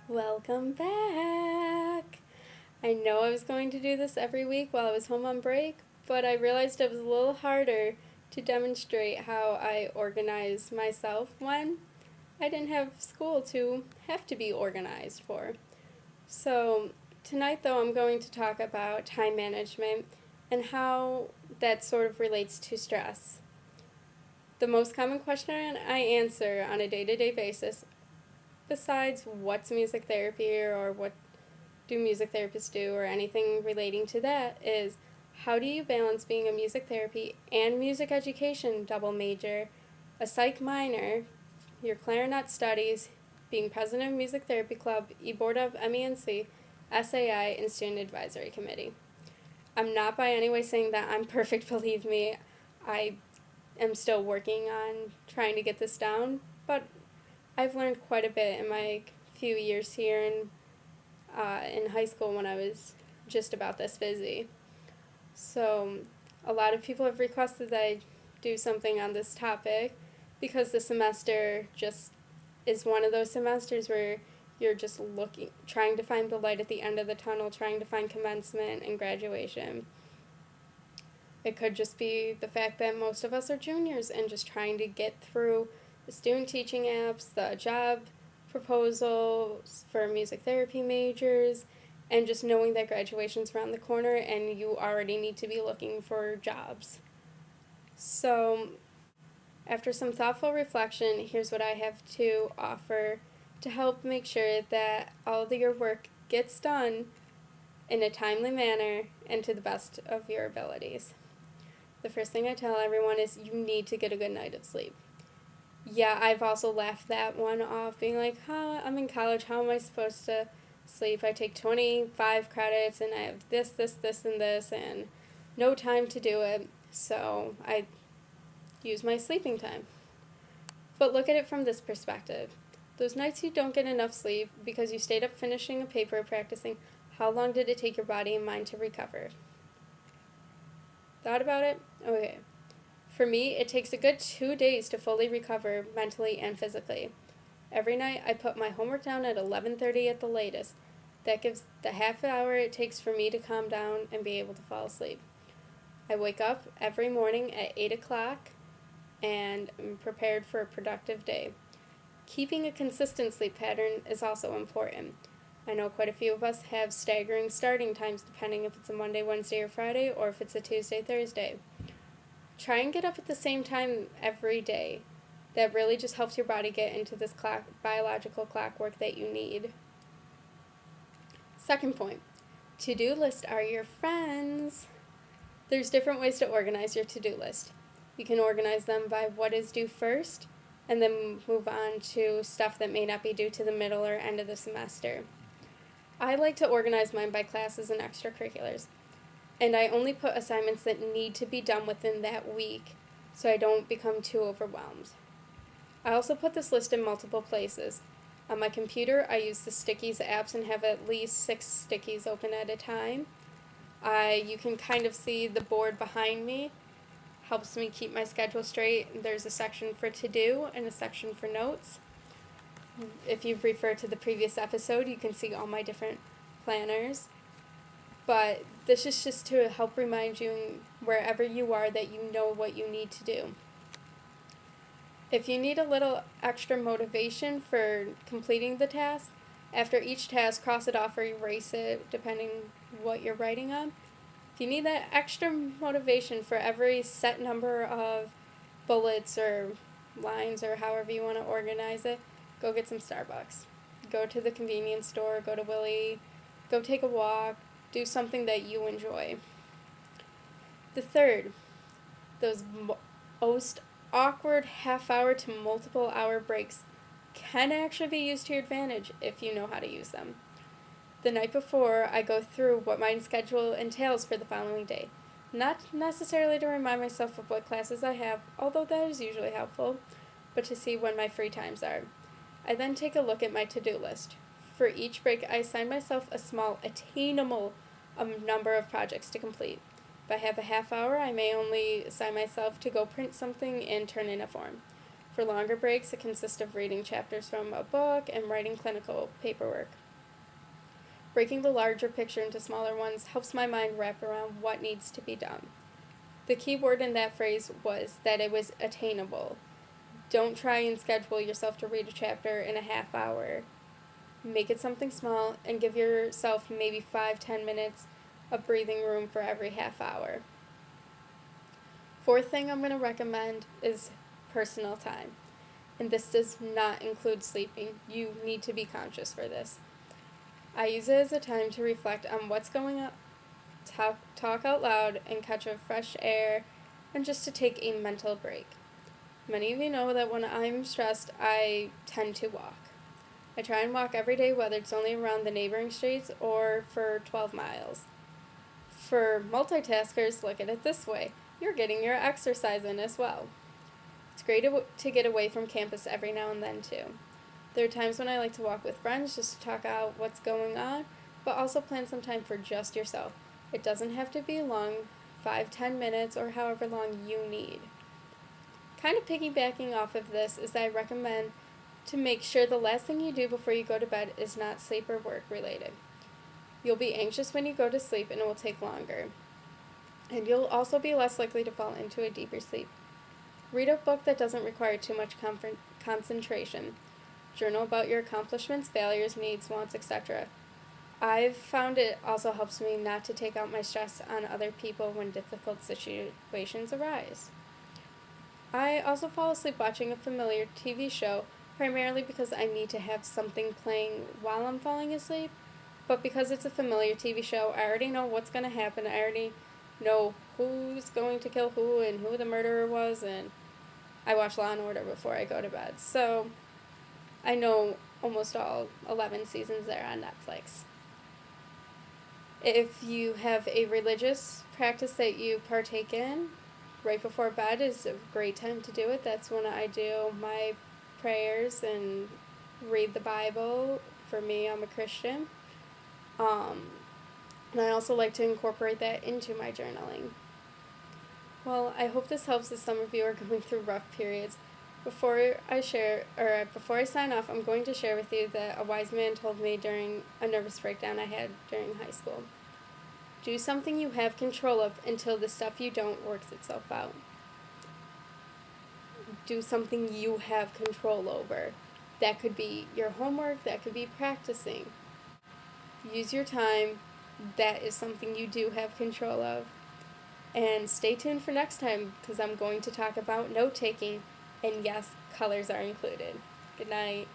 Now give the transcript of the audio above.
Welcome back! I know I was going to do this every week while I was home on break, but I realized it was a little harder to demonstrate how I organize myself when I didn't have school to have to be organized for. So, tonight though, I'm going to talk about time management and how that sort of relates to stress. The most common question I answer on a day to day basis, besides what's music therapy or what do music therapists do or anything relating to that, is how do you balance being a music therapy and music education double major, a psych minor, your clarinet studies, being president of Music Therapy Club, e-board of MENC, SAI, and Student Advisory Committee. I'm not by any way saying that I'm perfect, believe me. I am still working on trying to get this down, but I've learned quite a bit in my few years here in high school when I was just about this busy. So a lot of people have requested that I do something on this topic because the semester just is one of those semesters where you're just trying to find the light at the end of the tunnel, trying to find commencement and graduation. It could just be the fact that most of us are juniors and just trying to get through the student teaching apps, the job proposals for music therapy majors, and just knowing that graduation's around the corner and you already need to be looking for jobs. So, after some thoughtful reflection, here's what I have to offer to help make sure that all of your work gets done in a timely manner and to the best of your abilities. The first thing I tell everyone is you need to get a good night of sleep. Yeah, I've also laughed that one off, being like, I'm in college, how am I supposed to sleep? I take 25 credits and I have this, and this, and no time to do it, so I use my sleeping time. But look at it from this perspective. Those nights you don't get enough sleep because you stayed up finishing a paper or practicing, how long did it take your body and mind to recover? Thought about it? Okay. For me, it takes a good 2 days to fully recover mentally and physically. Every night I put my homework down at 11:30 at the latest. That gives the half hour it takes for me to calm down and be able to fall asleep. I wake up every morning at 8 o'clock and am prepared for a productive day. Keeping a consistent sleep pattern is also important. I know quite a few of us have staggering starting times depending if it's a Monday, Wednesday, or Friday, or if it's a Tuesday, Thursday. Try and get up at the same time every day. That really just helps your body get into this biological clockwork that you need. Second point, to-do lists are your friends. There's different ways to organize your to-do list. You can organize them by what is due first, and then move on to stuff that may not be due to the middle or end of the semester. I like to organize mine by classes and extracurriculars, and I only put assignments that need to be done within that week so I don't become too overwhelmed. I also put this list in multiple places. On my computer, I use the Stickies apps and have at least 6 Stickies open at a time. You can kind of see the board behind me. Helps me keep my schedule straight. There's a section for to-do and a section for notes. If you refer to the previous episode, you can see all my different planners. But this is just to help remind you wherever you are that you know what you need to do. If you need a little extra motivation for completing the task, after each task, cross it off or erase it, depending what you're writing on. If you need that extra motivation for every set number of bullets or lines or however you want to organize it, go get some Starbucks. Go to the convenience store, go to Willie, go take a walk, do something that you enjoy. The third, those most awkward half-hour to multiple-hour breaks can actually be used to your advantage if you know how to use them. The night before, I go through what my schedule entails for the following day. Not necessarily to remind myself of what classes I have, although that is usually helpful, but to see when my free times are. I then take a look at my to-do list. For each break, I assign myself a small, attainable number of projects to complete. If I have a half hour, I may only assign myself to go print something and turn in a form. For longer breaks, it consists of reading chapters from a book and writing clinical paperwork. Breaking the larger picture into smaller ones helps my mind wrap around what needs to be done. The key word in that phrase was that it was attainable. Don't try and schedule yourself to read a chapter in a half hour. Make it something small and give yourself maybe 5-10 minutes of breathing room for every half hour. Fourth thing I'm going to recommend is personal time. And this does not include sleeping. You need to be conscious for this. I use it as a time to reflect on what's going on, talk out loud and catch a fresh air, and just to take a mental break. Many of you know that when I'm stressed, I tend to walk. I try and walk every day, whether it's only around the neighboring streets or for 12 miles. For multitaskers, look at it this way. You're getting your exercise in as well. It's great to get away from campus every now and then, too. There are times when I like to walk with friends just to talk out what's going on, but also plan some time for just yourself. It doesn't have to be long, 5-10 minutes, or however long you need. Kind of piggybacking off of this is that I recommend to make sure the last thing you do before you go to bed is not sleep or work related. You'll be anxious when you go to sleep and it will take longer. And you'll also be less likely to fall into a deeper sleep. Read a book that doesn't require too much concentration. Journal about your accomplishments, failures, needs, wants, etc. I've found it also helps me not to take out my stress on other people when difficult situations arise. I also fall asleep watching a familiar TV show, primarily because I need to have something playing while I'm falling asleep, but because it's a familiar TV show, I already know what's going to happen. I already know who's going to kill who and who the murderer was, and I watch Law & Order before I go to bed. So I know almost all 11 seasons there on Netflix. If you have a religious practice that you partake in, right before bed is a great time to do it. That's when I do my prayers and read the Bible. For me, I'm a Christian. And I also like to incorporate that into my journaling. Well, I hope this helps as some of you are going through rough periods. Before I sign off, I'm going to share with you that a wise man told me during a nervous breakdown I had during high school. Do something you have control of until the stuff you don't works itself out. Do something you have control over. That could be your homework, that could be practicing. Use your time. That is something you do have control of. And stay tuned for next time because I'm going to talk about note-taking, and yes, colors are included. Good night.